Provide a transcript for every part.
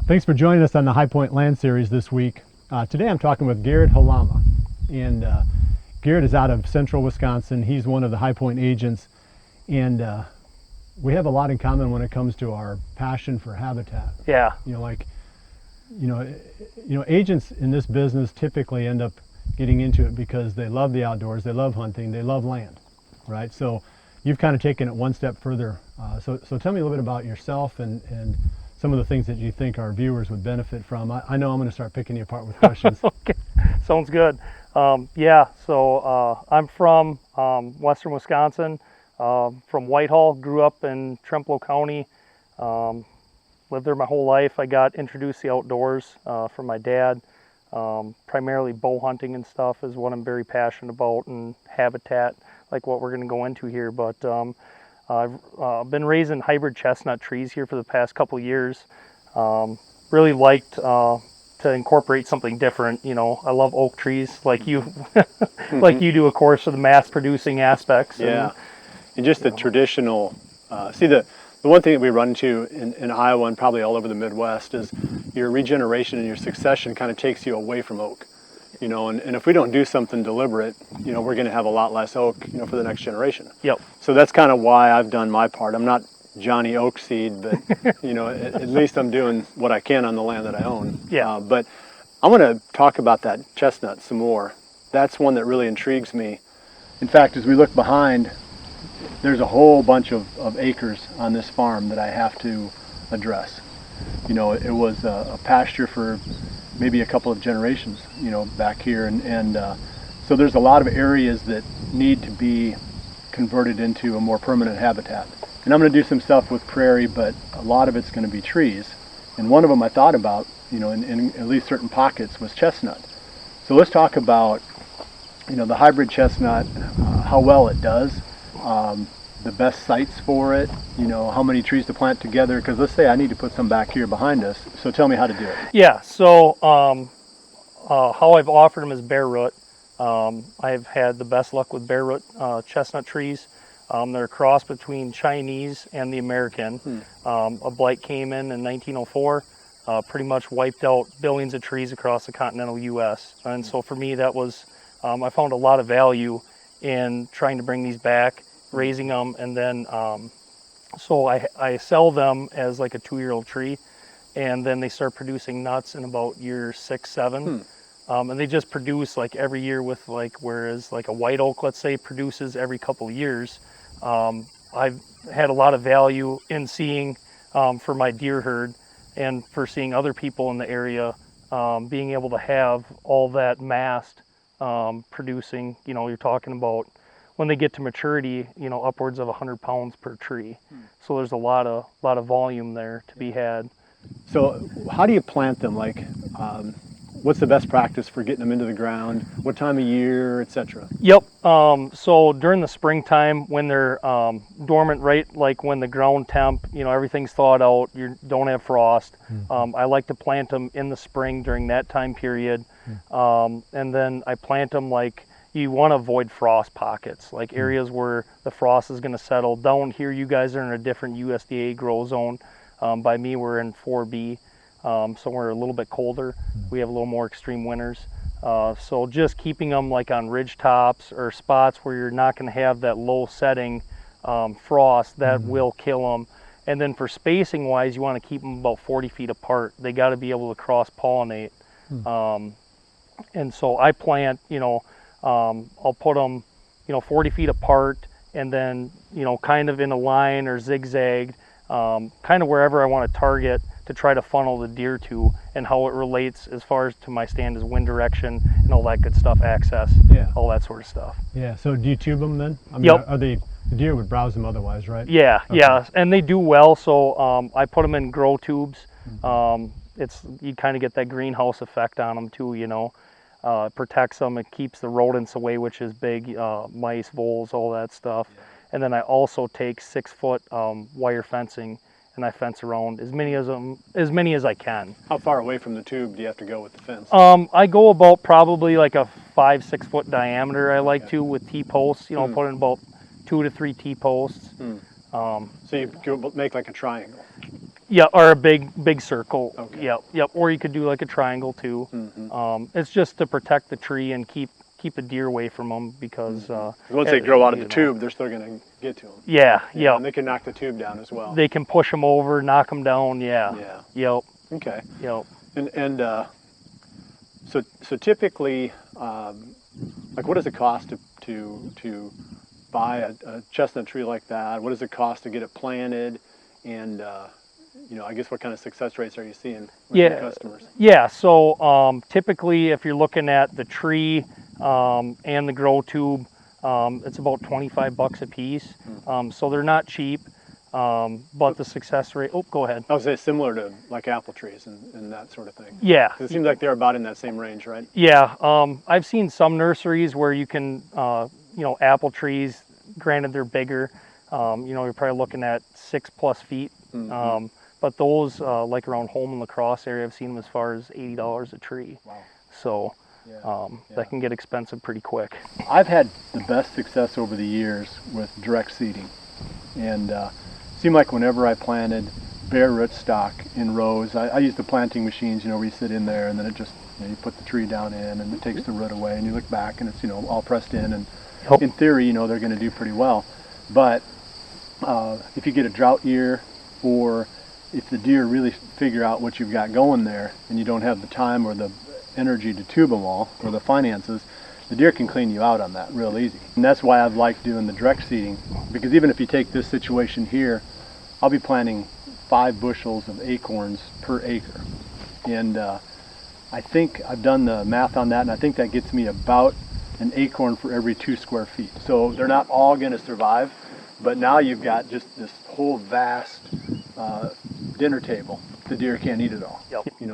Thanks for joining us on the High Point Land Series this week. Today I'm talking with Garrett Halama, and Garrett is out of central Wisconsin. He's one of the High Point agents, and we have a lot in common when it comes to our passion for habitat. Yeah. Agents in this business typically end up getting into it because they love the outdoors, they love hunting, they love land, right? So you've kind of taken it one step further. So tell me a little bit about yourself and some of the things that you think our viewers would benefit from. I know I'm going to start picking you apart with questions. Okay, sounds good. I'm from western Wisconsin, from Whitehall, grew up in Trempealeau County, lived there my whole life. I got introduced to the outdoors from my dad. Primarily bow hunting and stuff is what I'm very passionate about, and habitat, like what we're going to go into here. But I've been raising hybrid chestnut trees here for the past couple of years. Really liked to incorporate something different. You know, I love oak trees, like you, like you do, of course, for the mass-producing aspects. Yeah, and just the traditional. The one thing that we run into in Iowa and probably all over the Midwest is your regeneration and your succession kind of takes you away from oak. You know, and if we don't do something deliberate, you know, we're going to have a lot less oak, you know, for the next generation. Yep. So that's kind of why I've done my part. I'm not Johnny Oakseed, but you know, at least I'm doing what I can on the land that I own. Yeah. But I want to talk about that chestnut some more. That's one that really intrigues me. In fact, as we look behind, there's a whole bunch of acres on this farm that I have to address. You know, it was a pasture for maybe a couple of generations, you know, back here, and so there's a lot of areas that need to be converted into a more permanent habitat. And I'm going to do some stuff with prairie, but a lot of it's going to be trees. And one of them I thought about, you know, in at least certain pockets, was chestnut. So let's talk about, you know, the hybrid chestnut, how well it does, the best sites for it, you know, how many trees to plant together, because let's say I need to put some back here behind us, so tell me how to do it. Yeah, so how I've offered them is bare root. I've had the best luck with bare root chestnut trees. They're a cross between Chinese and the American. A blight came in 1904, pretty much wiped out billions of trees across the continental U.S. And so for me, that was, I found a lot of value in trying to bring these back, raising them, and then so I sell them as like a 2-year-old tree, and then they start producing nuts in about year 6, 7. And they just produce like every year with whereas like a white oak, let's say, produces every couple of years. I've had a lot of value in seeing for my deer herd and for seeing other people in the area being able to have all that massed producing, you know, you're talking about when they get to maturity, you know, upwards of 100 pounds per tree. So there's a lot of volume there to be had. So how do you plant them? Like, what's the best practice for getting them into the ground? What time of year, etc.? Yep. So during the springtime, when they're dormant, right, like when the ground temp, you know, everything's thawed out, you don't have frost. I like to plant them in the spring during that time period. And then I plant them like, you want to avoid frost pockets, like areas where the frost is going to settle. Down here, you guys are in a different USDA grow zone. By me, we're in 4B, so we're a little bit colder. We have a little more extreme winters. So just keeping them like on ridge tops or spots where you're not going to have that low setting frost that will kill them. And then for spacing wise, you want to keep them about 40 feet apart. They got to be able to cross pollinate. And so I plant, you know, I'll put them, you know, 40 feet apart, and then, you know, kind of in a line or zigzagged, kind of wherever I want to target to try to funnel the deer to, and how it relates as far as to my stand as wind direction and all that good stuff, access, all that sort of stuff. Yeah, so do you tube them then? I mean, Yep. the deer would browse them otherwise, right? Yeah, Okay. yeah, and they do well, so I put them in grow tubes. You kind of get that greenhouse effect on them too, you know. It protects them, it keeps the rodents away, which is big, mice, voles, all that stuff. And then I also take 6-foot wire fencing, and I fence around as many as I can. How far away from the tube do you have to go with the fence? I go about probably like a 5-6 foot diameter. I like to with T-posts, you know, put in about 2 to 3 T-posts. So you make like a triangle. Yeah, or a big circle. Okay. Yep. Or you could do like a triangle too. It's just to protect the tree and keep the deer away from them because 'Cause once they grow out of the tube, they're still going to get to them. Yeah. And they can knock the tube down as well. They can push them over, knock them down. Yeah. Yep. Okay. Yep. And so typically, like, what does it cost to buy a chestnut tree like that? What does it cost to get it planted? And I guess what kind of success rates are you seeing with your customers? Yeah. So typically, if you're looking at the tree and the grow tube, it's about $25 a piece. So they're not cheap. But the success rate, go ahead. I would say similar to like apple trees and that sort of thing. Yeah. 'Cause it seems like they're about in that same range, right? Yeah. I've seen some nurseries where you can, apple trees, granted they're bigger, you're probably looking at 6+ feet. But those, like around home and La Crosse area, I've seen them as far as $80 a tree. Wow. So that can get expensive pretty quick. I've had the best success over the years with direct seeding. And seemed like whenever I planted bare rootstock in rows, I use the planting machines, where you sit in there and then it just, you put the tree down in and it takes the root away and you look back and it's, all pressed in. And in theory, they're going to do pretty well. But if you get a drought year, or if the deer really figure out what you've got going there and you don't have the time or the energy to tube them all, or the finances, the deer can clean you out on that real easy. And that's why I've liked doing the direct seeding, because even if you take this situation here, I'll be planting 5 bushels of acorns per acre. And I think I've done the math on that, and I think that gets me about an acorn for every 2 square feet. So they're not all going to survive, but now you've got just this whole vast dinner table. The deer can't eat it all.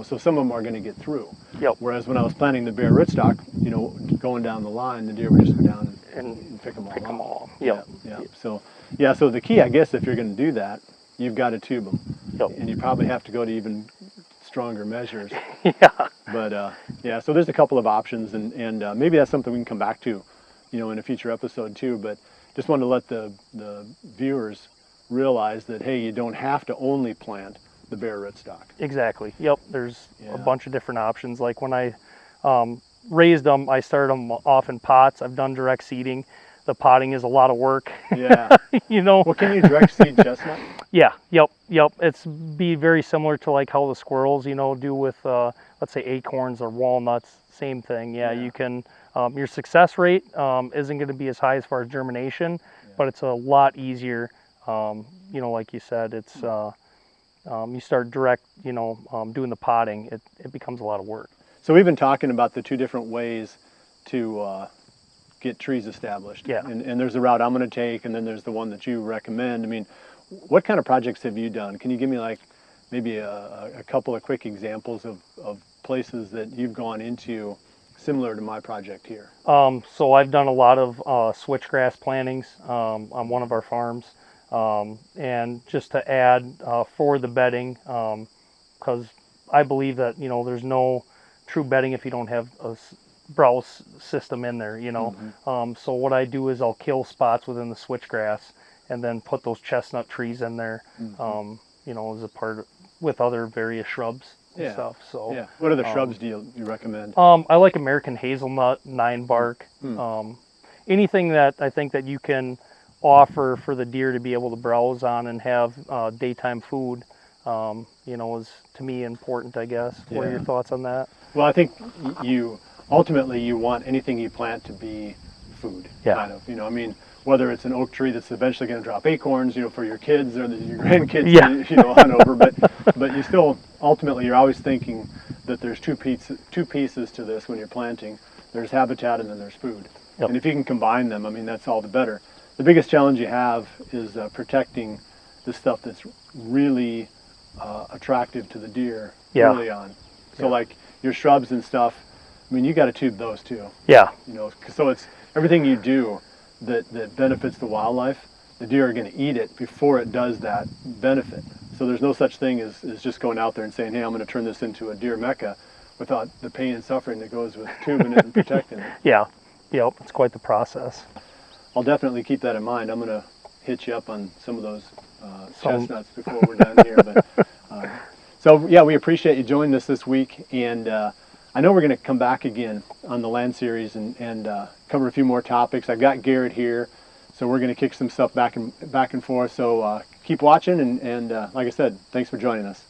So some of them are going to get through. Whereas when I was planting the bare rootstock, going down the line, the deer would just go down and pick them all. So the key, I guess, if you're going to do that, you've got to tube them. And you probably have to go to even stronger measures. But so there's a couple of options, and maybe that's something we can come back to, in a future episode too. But just wanted to let the viewers realize that, hey, you don't have to only plant the bare rootstock. Exactly. There's a bunch of different options. Like when I raised them, I started them off in pots. I've done direct seeding. The potting is a lot of work. Well, can you direct seed chestnut? It's be very similar to like how the squirrels, do with, let's say acorns or walnuts. Same thing. You can, your success rate isn't going to be as high as far as germination, but it's a lot easier. Like you said, it's, you start direct, doing the potting, it becomes a lot of work. So we've been talking about the 2 different ways to get trees established. And there's the route I'm going to take, and then there's the one that you recommend. I mean, what kind of projects have you done? Can you give me like maybe a couple of quick examples of places that you've gone into similar to my project here? So I've done a lot of switchgrass plantings on one of our farms. And just to add for the bedding, because I believe that there's no true bedding if you don't have a browse system in there. So what I do is I'll kill spots within the switchgrass and then put those chestnut trees in there. As a part with other various shrubs and stuff. So what other shrubs do you recommend? I like American hazelnut, 9 bark, anything that I think that you can offer for the deer to be able to browse on and have daytime food, is to me important, I guess. What are your thoughts on that? Well, I think ultimately you want anything you plant to be food, kind of. I mean, whether it's an oak tree that's eventually going to drop acorns, for your kids or your grandkids, hunt over, but you still, ultimately, you're always thinking that there's two pieces to this when you're planting. There's habitat and then there's food. And if you can combine them, I mean, that's all the better. The biggest challenge you have is protecting the stuff that's really attractive to the deer early on. So like your shrubs and stuff, I mean, you got to tube those too. So it's everything you do that benefits the wildlife, the deer are going to eat it before it does that benefit. So there's no such thing as just going out there and saying, hey, I'm going to turn this into a deer mecca without the pain and suffering that goes with tubing it and protecting it. It's quite the process. I'll definitely keep that in mind. I'm going to hit you up on some of those chestnuts before we're done here. But So yeah, we appreciate you joining us this week, and I know we're going to come back again on the land series and cover a few more topics. I've got Garrett here, so we're going to kick some stuff back and forth. So keep watching, and like I said, thanks for joining us.